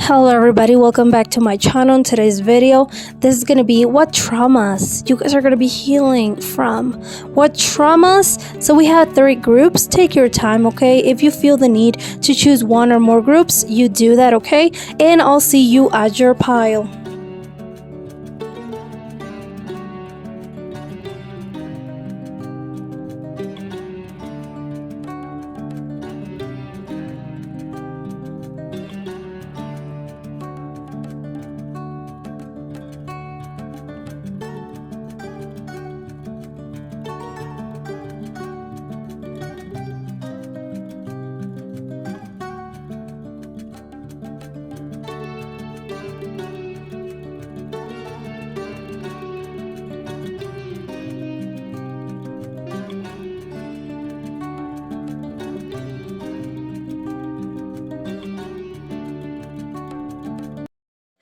Hello everybody, welcome back to my channel. In today's video, this is going to be what traumas you guys are going to be healing from. What traumas? So we had 3 groups. Take your time, okay? If you feel the need to choose one or more groups, you do that, okay? And I'll see you at your pile.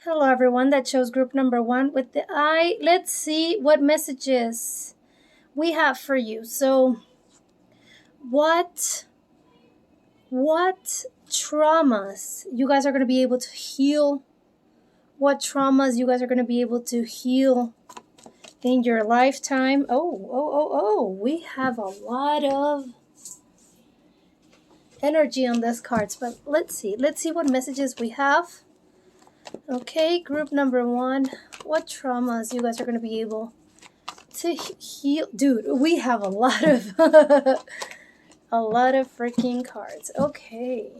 Hello everyone, that chose group number 1 with the eye. Let's see what messages we have for you. So what traumas you guys are going to be able to heal? What traumas you guys are going to be able to heal in your lifetime? Oh, we have a lot of energy on these cards, but let's see what messages we have. Okay, group number 1, what traumas you guys are going to be able to heal? Dude, we have a lot of a lot of freaking cards. Okay,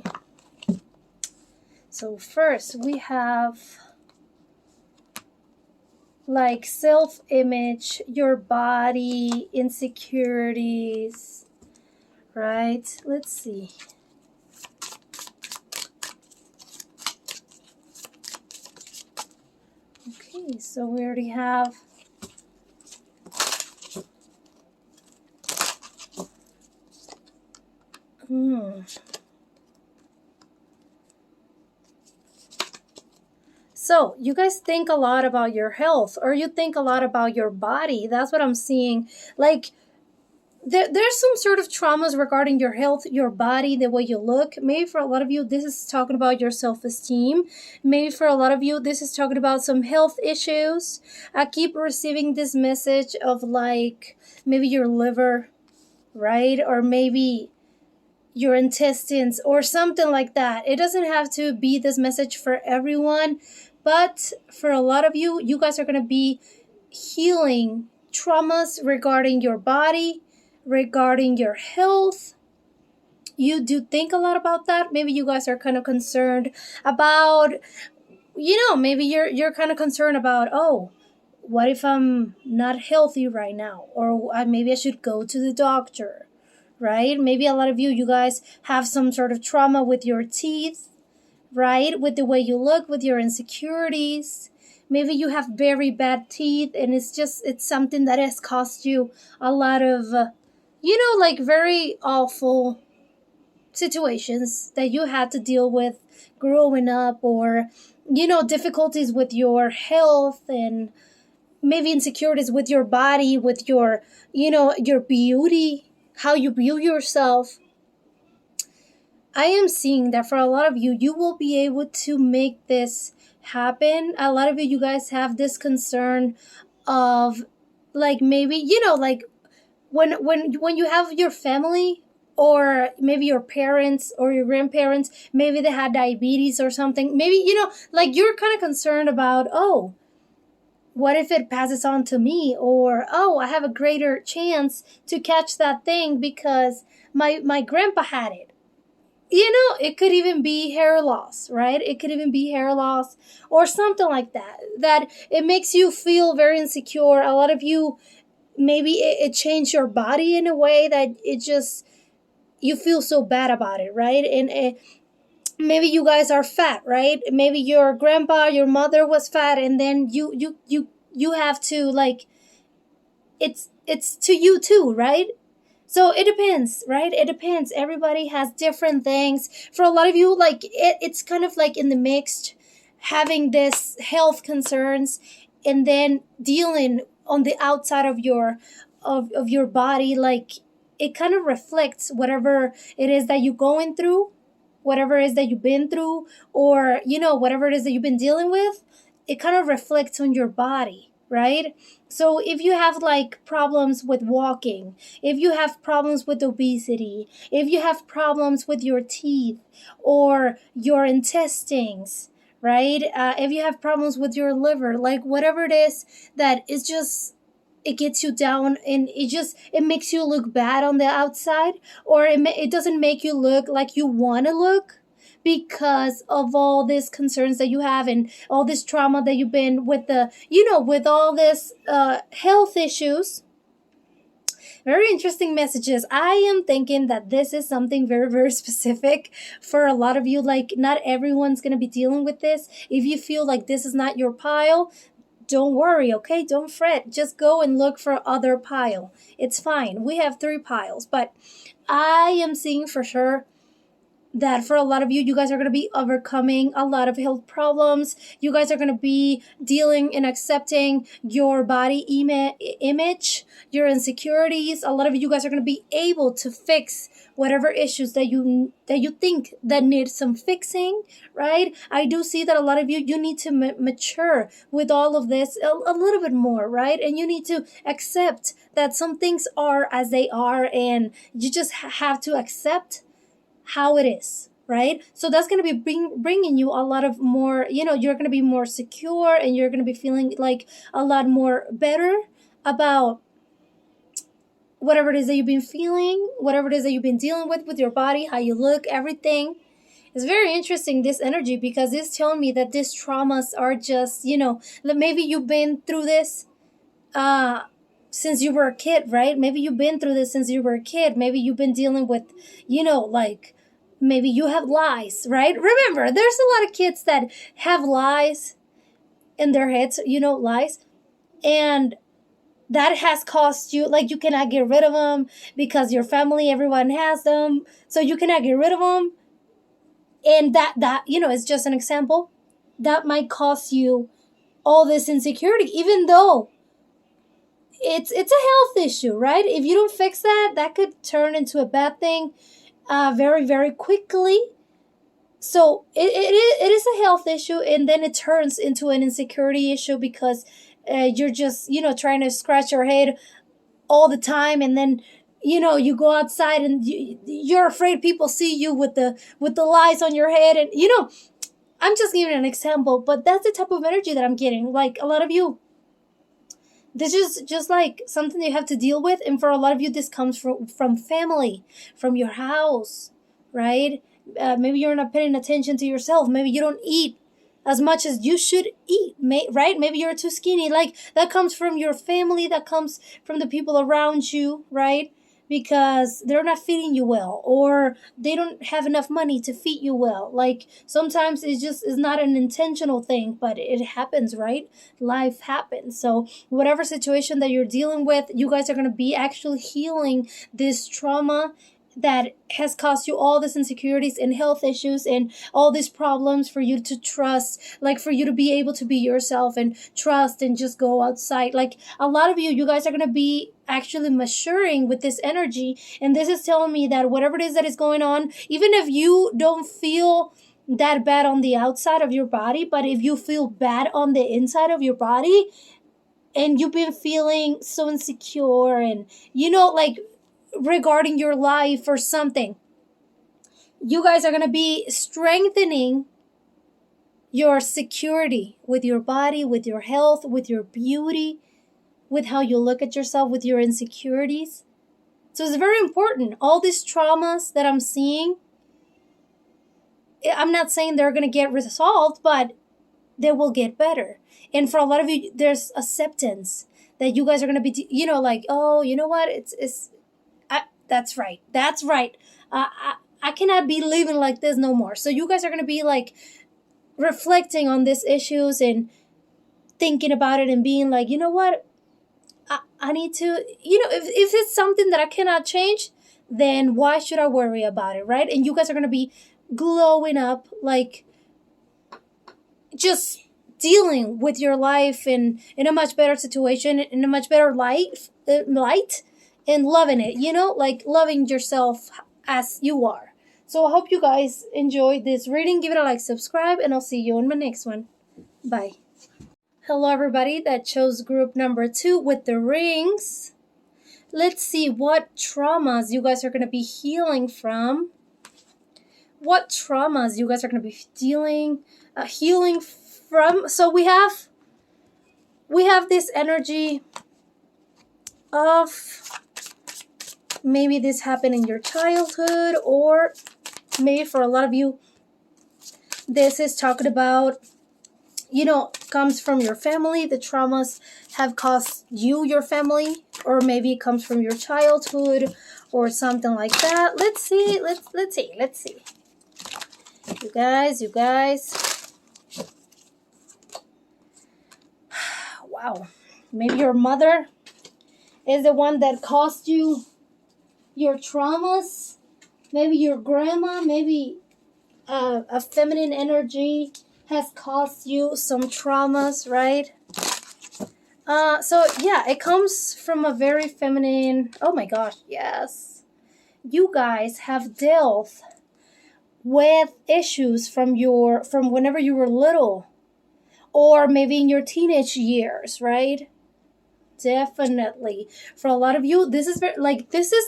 so first we have like self-image, your body, insecurities, right? Let's see. Okay, so we already have So you guys think a lot about your health, or you think a lot about your body. That's what I'm seeing. Like there's some sort of traumas regarding your health, your body, the way you look. Maybe for a lot of you, this is talking about your self-esteem. Maybe for a lot of you, this is talking about some health issues. I keep receiving this message of like maybe your liver, right? Or maybe your intestines or something like that. It doesn't have to be this message for everyone, but for a lot of you, you guys are going to be healing traumas regarding your body, regarding your health. You do think a lot about that. Maybe you guys are kind of concerned about, maybe you're kind of concerned about, oh, what if I'm not healthy right now? Or maybe I should go to the doctor, right? Maybe a lot of you guys have some sort of trauma with your teeth, right? With the way you look, with your insecurities. Maybe you have very bad teeth and it's something that has caused you a lot of, like very awful situations that you had to deal with growing up, or, difficulties with your health, and maybe insecurities with your body, with your, your beauty, how you view yourself. I am seeing that for a lot of you, you will be able to make this happen. A lot of you guys have this concern of like maybe, like when you have your family, or maybe your parents or your grandparents, maybe they had diabetes or something. Maybe, like you're kind of concerned about, oh, what if it passes on to me? Or, oh, I have a greater chance to catch that thing because my grandpa had it. It could even be hair loss, right? It could even be hair loss or something like that. That it makes you feel very insecure. A lot of you, maybe it changed your body in a way that you feel so bad about it, right? And maybe you guys are fat, right? Maybe your grandpa, your mother was fat, and then you have to, like, it's to you too, right? So it depends, right? It depends. Everybody has different things. For a lot of you, like it's kind of like in the mixed, having this health concerns and then dealing on the outside of your body, like it kind of reflects whatever it is that you're going through. whatever it is that you've been through, or, whatever it is that you've been dealing with, it kind of reflects on your body, right? So if you have like problems with walking, if you have problems with obesity, if you have problems with your teeth or your intestines, right? If you have problems with your liver, like whatever it is that is just, it gets you down, and it makes you look bad on the outside, or it doesn't make you look like you want to look, because of all these concerns that you have and all this trauma that you've been with, with all this health issues. Very interesting messages. I am thinking that this is something very, very specific for a lot of you. Like, not everyone's going to be dealing with this. If you feel like this is not your pile, don't worry, okay? Don't fret. Just go and look for other pile. It's fine. We have 3 piles, but I am seeing for sure that for a lot of you, you guys are going to be overcoming a lot of health problems. You guys are going to be dealing and accepting your body image, your insecurities. A lot of you guys are going to be able to fix whatever issues that you think that need some fixing, right? I do see that a lot of you need to mature with all of this a little bit more, right? And you need to accept that some things are as they are, and you just have to accept how it is, right? So that's going to be bringing you a lot of more, you're going to be more secure, and you're going to be feeling like a lot more better about whatever it is that you've been feeling, whatever it is that you've been dealing with your body, how you look, everything. It's very interesting, this energy, because it's telling me that these traumas are just, that maybe you've been through this since you were a kid, right? Maybe you've been through this since you were a kid. Maybe you've been dealing with, like, maybe you have lies, right? Remember, there's a lot of kids that have lies in their heads, lies. And that has cost you, like, you cannot get rid of them because your family, everyone has them. So you cannot get rid of them. And that is just an example. That might cost you all this insecurity, even though it's a health issue, right? If you don't fix that, that could turn into a bad thing very, very quickly. So it is a health issue, and then it turns into an insecurity issue because you're just, trying to scratch your head all the time, and then, you go outside and you're afraid people see you with the lies on your head, and, I'm just giving an example, but that's the type of energy that I'm getting. Like, a lot of you, this is just like something you have to deal with. And for a lot of you, this comes from family, from your house, right? Maybe you're not paying attention to yourself. Maybe you don't eat as much as you should eat, right? Maybe you're too skinny. Like, that comes from your family. That comes from the people around you, right? Because they're not feeding you well, or they don't have enough money to feed you well. Like, sometimes it's not an intentional thing, but it happens, right? Life happens. So whatever situation that you're dealing with, you guys are going to be actually healing this trauma that has caused you all these insecurities and health issues and all these problems, for you to trust, like, for you to be able to be yourself and trust and just go outside. Like, a lot of you guys are going to be actually maturing with this energy. And this is telling me that whatever it is that is going on, even if you don't feel that bad on the outside of your body, but if you feel bad on the inside of your body, and you've been feeling so insecure, and, like, regarding your life or something, you guys are going to be strengthening your security with your body, with your health, with your beauty, with how you look at yourself, with your insecurities. So it's very important. All these traumas that I'm seeing, I'm not saying they're going to get resolved, but they will get better. And for a lot of you, there's acceptance that you guys are going to be, like, oh, you know what? That's right. That's right. I cannot be living like this no more. So you guys are going to be, like, reflecting on these issues and thinking about it and being like, you know what? I need to, if it's something that I cannot change, then why should I worry about it, right? And you guys are going to be glowing up, like, just dealing with your life in a much better situation, in a much better light, and loving it, like, loving yourself as you are. So I hope you guys enjoyed this reading. Give it a like, subscribe, and I'll see you in my next one. Bye. Hello, everybody that chose group number 2 with the rings. Let's see what traumas you guys are going to be healing from. What traumas you guys are going to be healing from. So we have this energy of maybe this happened in your childhood, or maybe for a lot of you, this is talking about, comes from your family. The traumas have caused you, your family, or maybe it comes from your childhood or something like that. Let's see. Let's see. You guys. Wow. Maybe your mother is the one that caused you your traumas. Maybe your grandma, maybe a feminine energy has caused you some traumas, right? So yeah, it comes from a very feminine. Oh my gosh, yes. You guys have dealt with issues from whenever you were little, or maybe in your teenage years, right? Definitely. For a lot of you, this is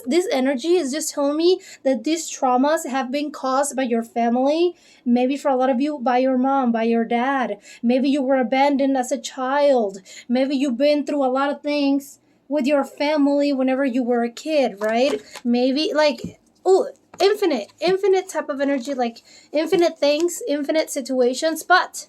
this energy is just telling me that these traumas have been caused by your family. Maybe for a lot of you, by your mom, by your dad. Maybe you were abandoned as a child. Maybe you've been through a lot of things with your family whenever you were a kid, right? Maybe infinite type of energy, like infinite things, infinite situations, but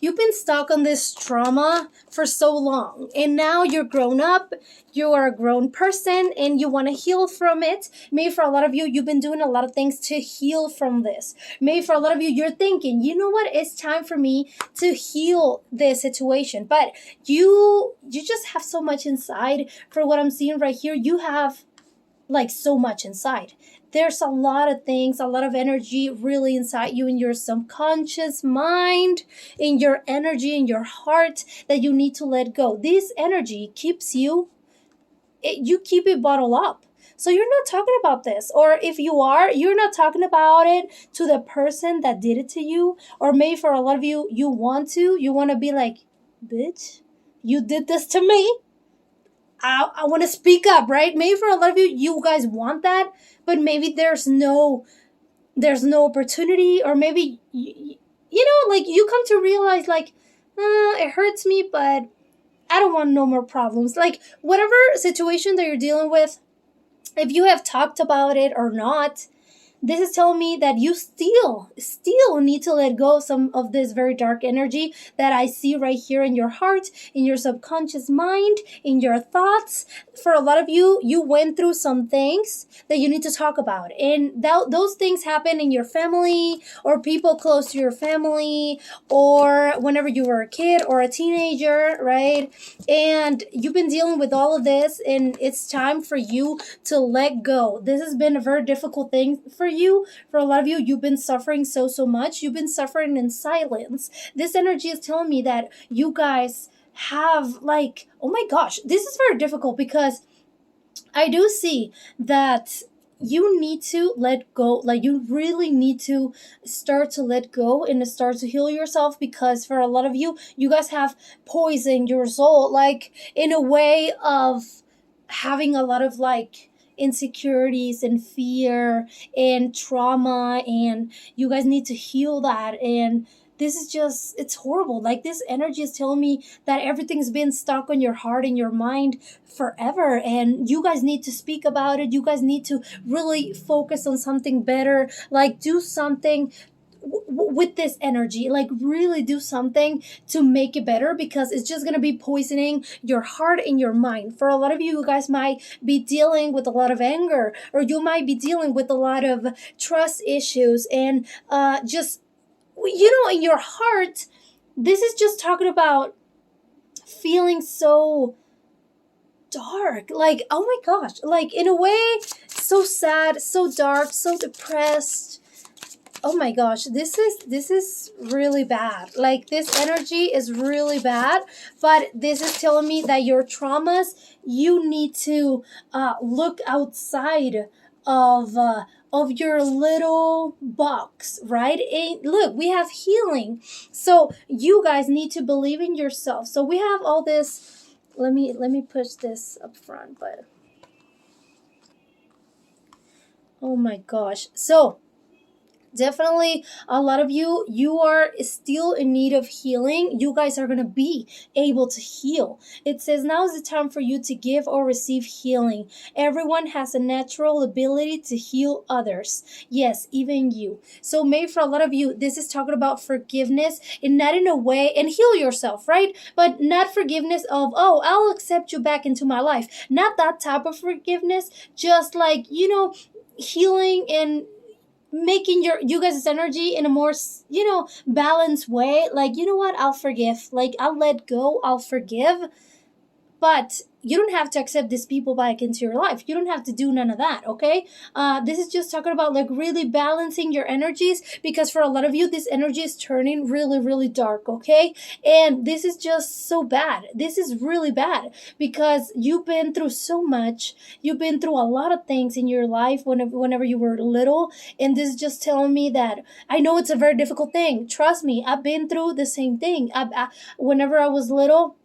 you've been stuck on this trauma for so long, and now you're grown up, you are a grown person, and you want to heal from it. Maybe for a lot of you, you've been doing a lot of things to heal from this. Maybe for a lot of you, you're thinking, you know what, it's time for me to heal this situation. But you just have so much inside. For what I'm seeing right here, you have so much inside. There's a lot of things, a lot of energy really inside you, in your subconscious mind, in your energy, in your heart, that you need to let go. This energy keeps you keep it bottled up. So you're not talking about this. Or if you are, you're not talking about it to the person that did it to you. Or maybe for a lot of you, you want to be like, bitch, you did this to me. I want to speak up, right? Maybe for a lot of you, you guys want that, but maybe there's no opportunity, or maybe you come to realize it hurts me, but I don't want no more problems. Like whatever situation that you're dealing with, if you have talked about it or not, this is telling me that you still need to let go of some of this very dark energy that I see right here in your heart, in your subconscious mind, in your thoughts. For a lot of you, you went through some things that you need to talk about. And those things happen in your family, or people close to your family, or whenever you were a kid or a teenager, right? And you've been dealing with all of this, and it's time for you to let go. This has been a very difficult thing for you. For a lot of you, you've been suffering so much. You've been suffering in silence. This energy is telling me that you guys have oh my gosh, this is very difficult, because I do see that you need to let go. You really need to start to let go and start to heal yourself, because for a lot of you, you guys have poisoned your soul, in a way of having a lot of insecurities and fear and trauma, and you guys need to heal that. And this is just, it's horrible. This energy is telling me that everything's been stuck on your heart and your mind forever, and you guys need to speak about it. You guys need to really focus on something better, do something with this energy, really do something to make it better, because it's just going to be poisoning your heart and your mind. For a lot of you, you guys might be dealing with a lot of anger, or you might be dealing with a lot of trust issues, and just in your heart, this is just talking about feeling so dark, oh my gosh, in a way, so sad, so dark, so depressed. Oh my gosh, this is really bad. This energy is really bad, but this is telling me that your traumas, you need to look outside of of your little box, right? And look, we have healing. So you guys need to believe in yourself. So we have all this. Let me push this up front, but oh my gosh. So definitely a lot of you are still in need of healing. You guys are going to be able to heal. It says now is the time for you to give or receive healing. Everyone has a natural ability to heal others. Yes, even you. So maybe for a lot of you, this is talking about forgiveness, and not in a way, and heal yourself, right? But not forgiveness of, oh, I'll accept you back into my life. Not that type of forgiveness. Just like, healing and making you guys' energy in a more balanced way. Like, you know what, I'll forgive, like I'll let go, I'll forgive. But you don't have to accept these people back into your life. You don't have to do none of that, okay? This is just talking about like really balancing your energies, because for a lot of you, this energy is turning really, really dark, okay? And this is just so bad. This is really bad because you've been through so much. You've been through a lot of things in your life whenever you were little. And this is just telling me that I know it's a very difficult thing. Trust me, I've been through the same thing. Whenever I was little,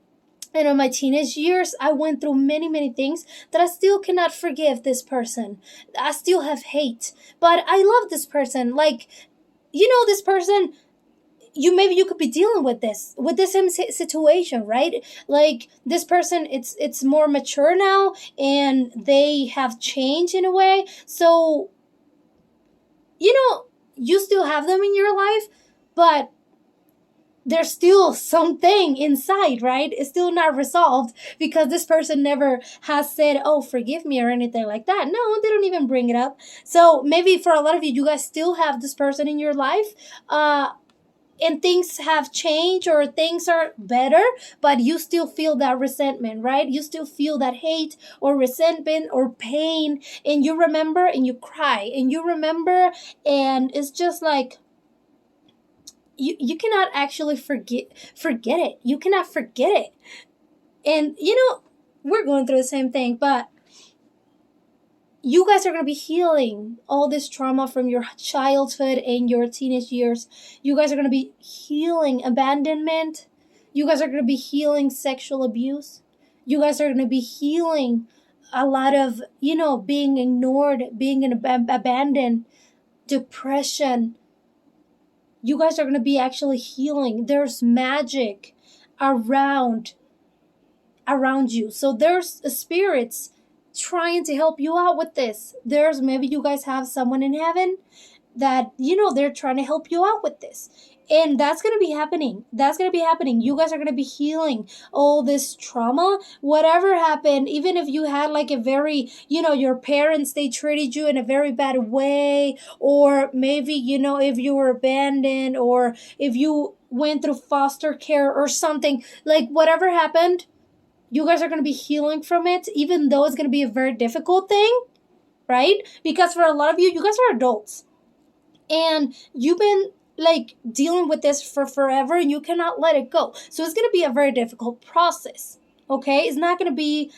and in my teenage years, I went through many, many things that I still cannot forgive this person. I still have hate. But I love this person. Like, this person, maybe you could be dealing with the same situation, right? Like, this person, it's more mature now, and they have changed in a way. So, you still have them in your life, but there's still something inside, right? It's still not resolved because this person never has said, oh, forgive me or anything like that. No, they don't even bring it up. So maybe for a lot of you, you guys still have this person in your life, and things have changed or things are better, but you still feel that resentment, right? You still feel that hate or resentment or pain, and you remember and you cry and you remember, and it's just like, you cannot actually forget it. You cannot forget it. And we're going through the same thing, but you guys are going to be healing all this trauma from your childhood and your teenage years. You guys are going to be healing abandonment. You guys are going to be healing sexual abuse. You guys are going to be healing a lot of, being ignored, being abandoned, depression. You guys are going to be actually healing. There's magic around you. So there's spirits trying to help you out with this. There's maybe you guys have someone in heaven that, they're trying to help you out with this. And that's going to be happening. That's going to be happening. You guys are going to be healing all this trauma. Whatever happened, even if you had like a very, your parents, they treated you in a very bad way. Or maybe, if you were abandoned, or if you went through foster care or something, like whatever happened, you guys are going to be healing from it, even though it's going to be a very difficult thing, right? Because for a lot of you, you guys are adults. And you've been like dealing with this for forever, and you cannot let it go. So it's going to be a very difficult process, okay? It's not going to be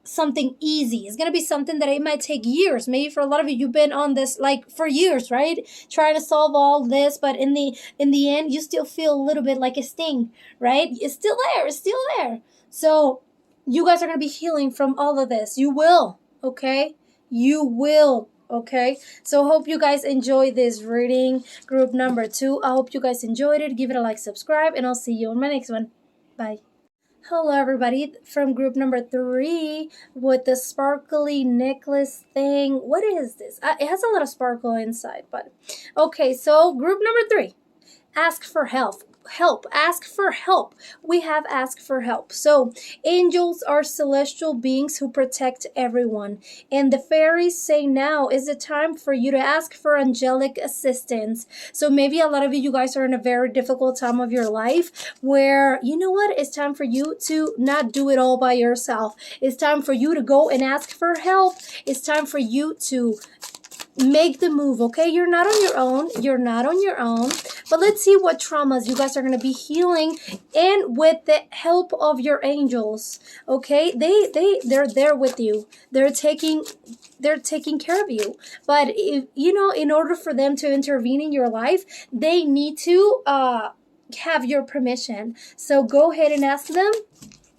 something easy. It's going to be something that it might take years. Maybe for a lot of you, you've been on this like for years, right? Trying to solve all this, but in the end, you still feel a little bit like a sting, right? It's still there. It's still there. So you guys are going to be healing from all of this. You will, okay? You will. Okay, so hope you guys enjoyed this reading, group number 2. I hope you guys enjoyed it. Give it a like, subscribe, and I'll see you on my next one. Bye. Hello everybody from group number 3 with the sparkly necklace thing. What is this? It has a lot of sparkle inside, but okay, so group number 3. Ask for help. Ask for help. We have asked for help. So angels are celestial beings who protect everyone, and the fairies say now is the time for you to ask for angelic assistance. So maybe a lot of you guys are in a very difficult time of your life where, you know what, it's time for you to not do it all by yourself. It's time for you to go and ask for help. It's time for you to make the move, okay? You're not on your own. You're not on your own. But let's see what traumas you guys are going to be healing, and with the help of your angels, okay? They're there with you. They're taking care of you. But if you know, in order for them to intervene in your life, they need to have your permission. So go ahead and ask them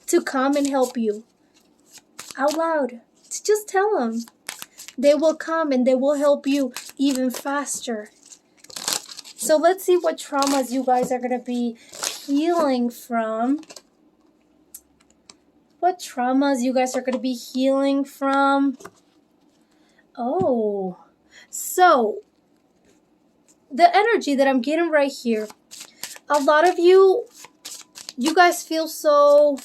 to come and help you out loud. Just tell them. They will come and they will help you even faster. So let's see what traumas you guys are going to be healing from. What traumas you guys are going to be healing from. Oh, so the energy that I'm getting right here, a lot of you guys feel so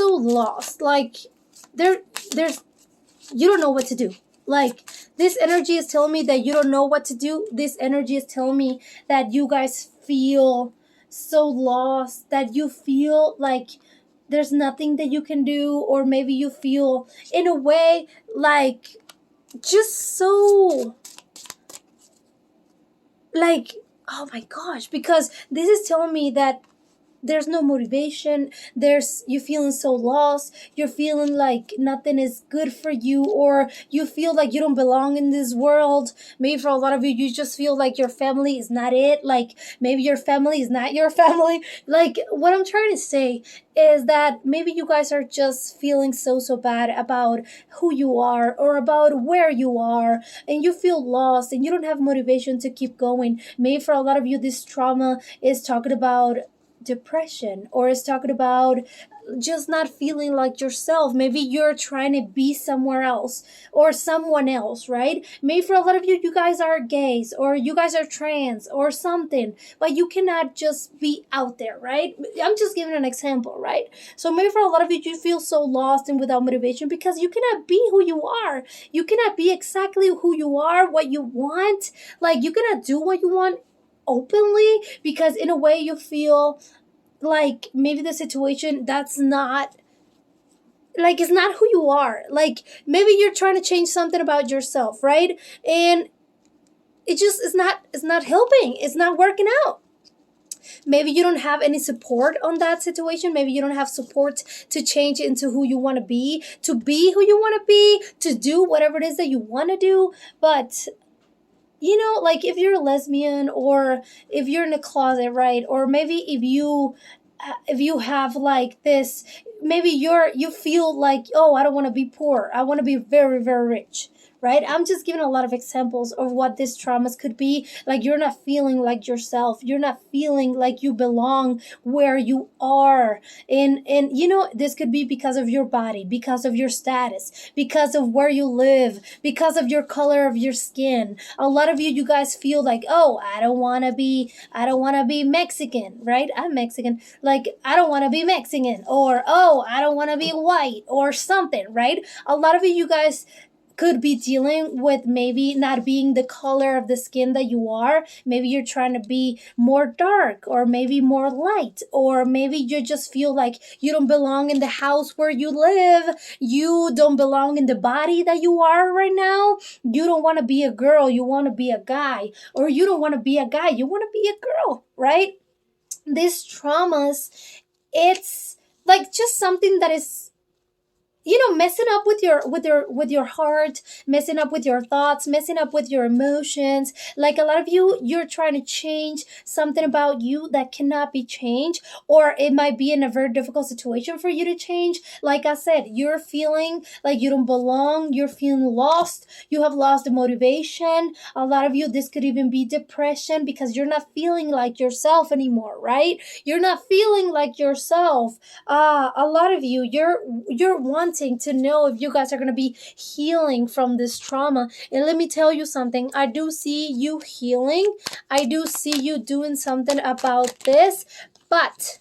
lost. Like there's you don't know what to do. Like, this energy is telling me that you don't know what to do. This energy is telling me that you guys feel so lost, that you feel like there's nothing that you can do, or maybe you feel in a way like just so like, oh my gosh, because this is telling me that there's no motivation. You're feeling so lost. You're feeling like nothing is good for you, or you feel like you don't belong in this world. Maybe for a lot of you, you just feel like your family is not it. Like, maybe your family is not your family. Like, what I'm trying to say is that maybe you guys are just feeling so bad about who you are, or about where you are, and you feel lost and you don't have motivation to keep going. Maybe for a lot of you, this trauma is talking about depression, or is talking about just not feeling like yourself. Maybe you're trying to be somewhere else or someone else, right? Maybe for a lot of you, you guys are gays, or you guys are trans or something, but you cannot just be out there, right? I'm just giving an example, right? So maybe for a lot of you, you feel so lost and without motivation because you cannot be who you are. You cannot be exactly who you are, what you want. Like, you cannot do what you want openly, because in a way you feel like maybe the situation that's not, like, it's not who you are. Like, maybe you're trying to change something about yourself, right? And it's not helping. It's not working out. Maybe you don't have any support on that situation. Maybe you don't have support to change into who you want to be who you want to be, to do whatever it is that you want to do. But you know, like, if you're a lesbian, or if you're in a closet, right? Or maybe if you have like this, maybe you feel like, oh, I don't want to be poor. I want to be very, very rich, right? I'm just giving a lot of examples of what these traumas could be. Like, you're not feeling like yourself. You're not feeling like you belong where you are. And you know, this could be because of your body, because of your status, because of where you live, because of your color of your skin. A lot of you guys feel like, oh, I don't want to be Mexican, right? I'm Mexican. Like, I don't want to be Mexican, or, oh, I don't want to be white or something, right? A lot of you guys could be dealing with maybe not being the color of the skin that you are. Maybe you're trying to be more dark, or maybe more light, or maybe you just feel like you don't belong in the house where you live. You don't belong in the body that you are right now. You don't want to be a girl, you want to be a guy, or you don't want to be a guy, you want to be a girl, right? These traumas, it's like just something that is, you know, messing up with your heart, messing up with your thoughts, messing up with your emotions. Like, a lot of you're trying to change something about you that cannot be changed, or it might be in a very difficult situation for you to change. Like I said, you're feeling like you don't belong, you're feeling lost, you have lost the motivation. A lot of you, this could even be depression, because you're not feeling like yourself anymore, right? You're not feeling like yourself. A lot of you're wanting to know if you guys are going to be healing from this trauma. And let me tell you something, I do see you healing. I do see you doing something about this, but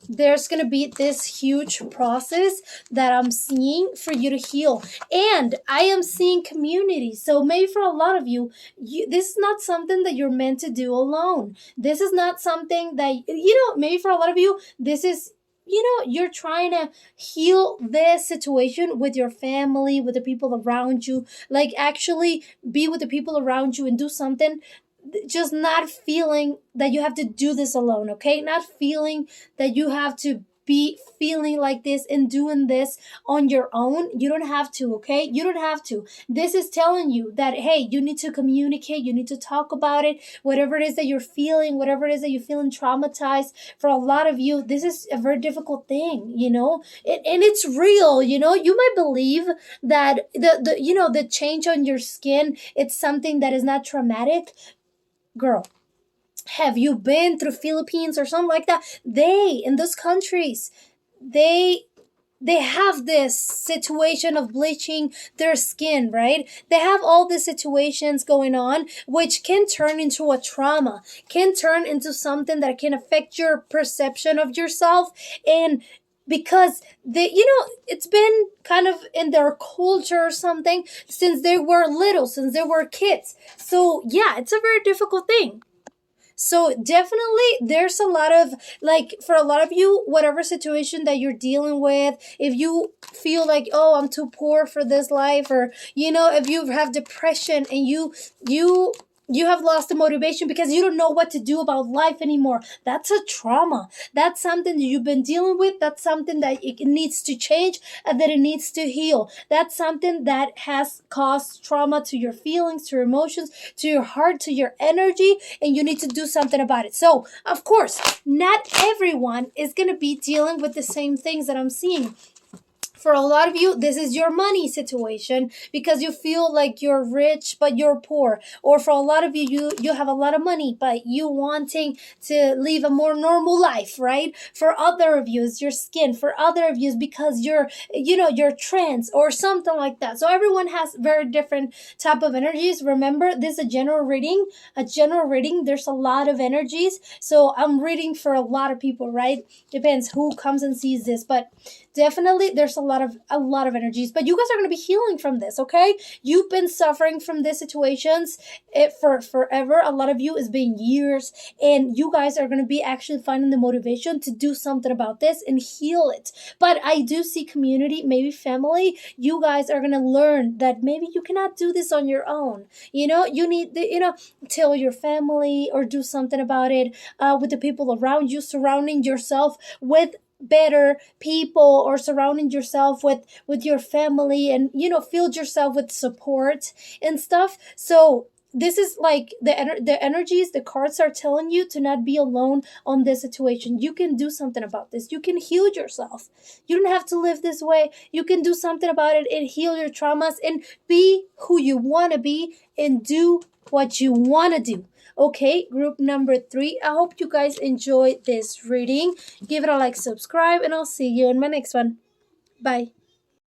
there's going to be this huge process that I'm seeing for you to heal. And I am seeing community. So maybe for a lot of this is not something that you're meant to do alone. This is not something that, you know, maybe for a lot of you, this is, you're trying to heal this situation with your family, with the people around you, like actually be with the people around you and do something, just not feeling that you have to do this alone, okay? Not feeling that you have to be feeling like this and doing this on your own. You don't have to, okay? You don't have to. This is telling you that, hey, you need to communicate, you need to talk about it, whatever it is that you're feeling, whatever it is that you're feeling traumatized. For a lot of you, this is a very difficult thing, and it's real. You might believe that the change on your skin, it's something that is not traumatic. Girl, have you been through Philippines or something like that? They, in those countries, they they have this situation of bleaching their skin, right? They have all these situations going on, which can turn into a trauma, can turn into something that can affect your perception of yourself. And because it's been kind of in their culture or something since they were little, since they were kids. So yeah, it's a very difficult thing. So definitely there's a lot of, like, for a lot of you, whatever situation that you're dealing with, if you feel like, oh, I'm too poor for this life, or if you have depression and you have lost the motivation because you don't know what to do about life anymore. That's a trauma. That's something that you've been dealing with. That's something that it needs to change and that it needs to heal. That's something that has caused trauma to your feelings, to your emotions, to your heart, to your energy, and you need to do something about it. So, of course, not everyone is going to be dealing with the same things that I'm seeing. For a lot of you, this is your money situation because you feel like you're rich but you're poor. Or for a lot of you, you have a lot of money but you wanting to live a more normal life, right? For other of you, it's your skin. For other of you, it's because you're trans or something like that. So everyone has very different type of energies. Remember, this is a general reading. A general reading, there's a lot of energies. So I'm reading for a lot of people, right? Depends who comes and sees this, but definitely there's a lot of energies, but you guys are going to be healing from this, okay? You've been suffering from these situations for forever. A lot of you, it's been years, and you guys are going to be actually finding the motivation to do something about this and heal it. But I do see community, maybe family. You guys are going to learn that maybe you cannot do this on your own. You need to tell your family or do something about it, with the people around you, surrounding yourself with better people, or surrounding yourself with your family, and fill yourself with support and stuff. So this is like the energies, the cards are telling you to not be alone on this situation. You can do something about this. You can heal yourself. You don't have to live this way. You can do something about it and heal your traumas and be who you want to be and do what you want to do. Okay, group number 3. I hope you guys enjoyed this reading. Give it a like, subscribe, and I'll see you in my next one. Bye.